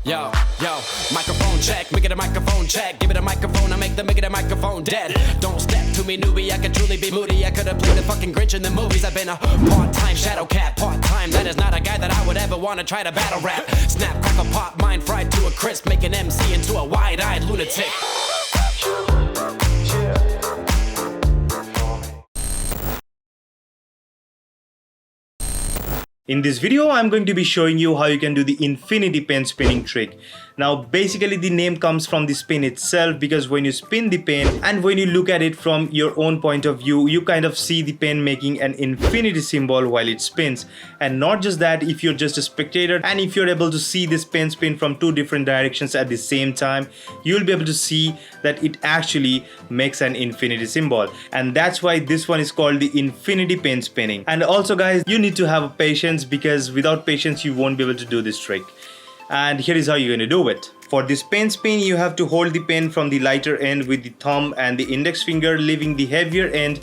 Yo, microphone check, make it a microphone check. Give it a microphone, I make it a microphone dead. Don't step to me, newbie, I could truly be moody. I could've played the fucking Grinch in the movies. I've been a part-time shadow cat, part-time. That is not a guy that I would ever wanna try to battle rap. Snap, crackle, pop, mind fried to a crisp. Make an MC into a wide-eyed lunatic. In this video, I'm going to be showing you how you can do the infinity pen spinning trick. Now, basically the name comes from the spin itself, because when you spin the pen and when you look at it from your own point of view, you kind of see the pen making an infinity symbol while it spins. And not just that, if you're just a spectator and if you're able to see this pen spin from two different directions at the same time, you'll be able to see that it actually makes an infinity symbol. And that's why this one is called the infinity pen spinning. And also guys, you need to have patience, because without patience you won't be able to do this trick. And here is how you're going to do it. For this pen spin, you have to hold the pen from the lighter end with the thumb and the index finger, leaving the heavier end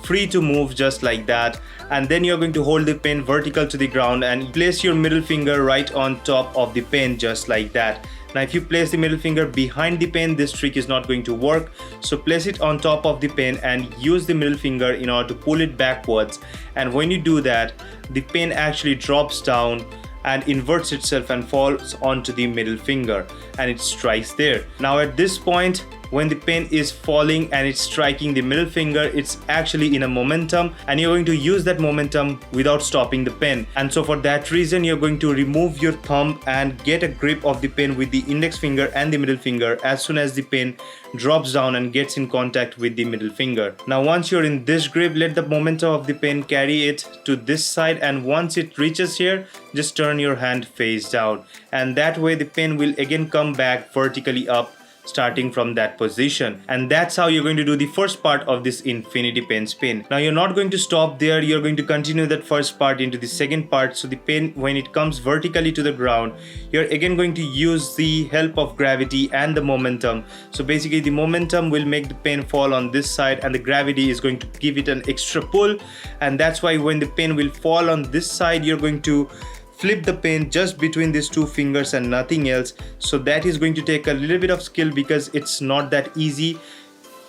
free to move just like that. And then you're going to hold the pen vertical to the ground and place your middle finger right on top of the pen just like that. Now if you place the middle finger behind the pen, this trick is not going to work. So place it on top of the pen and use the middle finger in order to pull it backwards. And when you do that, the pen actually drops down and inverts itself and falls onto the middle finger, and it strikes there. Now at this point, when the pen is falling and it's striking the middle finger, it's actually in a momentum, and you're going to use that momentum without stopping the pen. And so for that reason, you're going to remove your thumb and get a grip of the pen with the index finger and the middle finger as soon as the pen drops down and gets in contact with the middle finger. Now once you're in this grip, let the momentum of the pen carry it to this side, and once it reaches here, just turn your hand face down, and that way the pen will again come back vertically up, starting from that position. And that's how you're going to do the first part of this infinity pen spin. Now you're not going to stop there, you're going to continue that first part into the second part. So the pen, when it comes vertically to the ground, you're again going to use the help of gravity and the momentum. So basically the momentum will make the pen fall on this side, and the gravity is going to give it an extra pull. And that's why when the pen will fall on this side, you're going to flip the pen just between these two fingers and nothing else. So that is going to take a little bit of skill, because it's not that easy.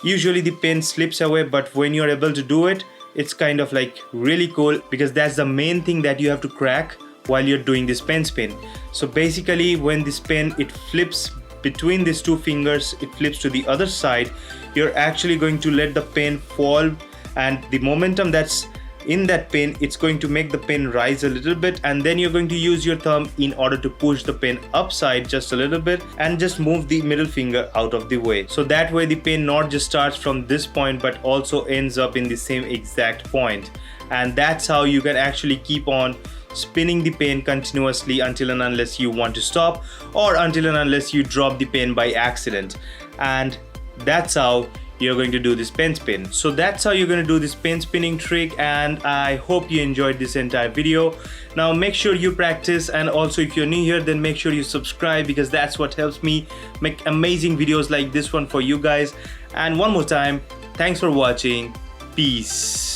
Usually the pen slips away, but when you're able to do it, it's kind of like really cool, because that's the main thing that you have to crack while you're doing this pen spin. So basically when this pen, it flips between these two fingers, it flips to the other side, you're actually going to let the pen fall, and the momentum that's in that pen, it's going to make the pen rise a little bit, and then you're going to use your thumb in order to push the pen upside just a little bit and just move the middle finger out of the way. So that way the pen not just starts from this point but also ends up in the same exact point. And that's how you can actually keep on spinning the pen continuously until and unless you want to stop, or until and unless you drop the pen by accident. And that's how you're going to do this pen spin. So that's how you're going to do this pen spinning trick, and I hope you enjoyed this entire video. Now make sure you practice, and also if you're new here, then make sure you subscribe, because that's what helps me make amazing videos like this one for you guys. And one more time, thanks for watching. Peace.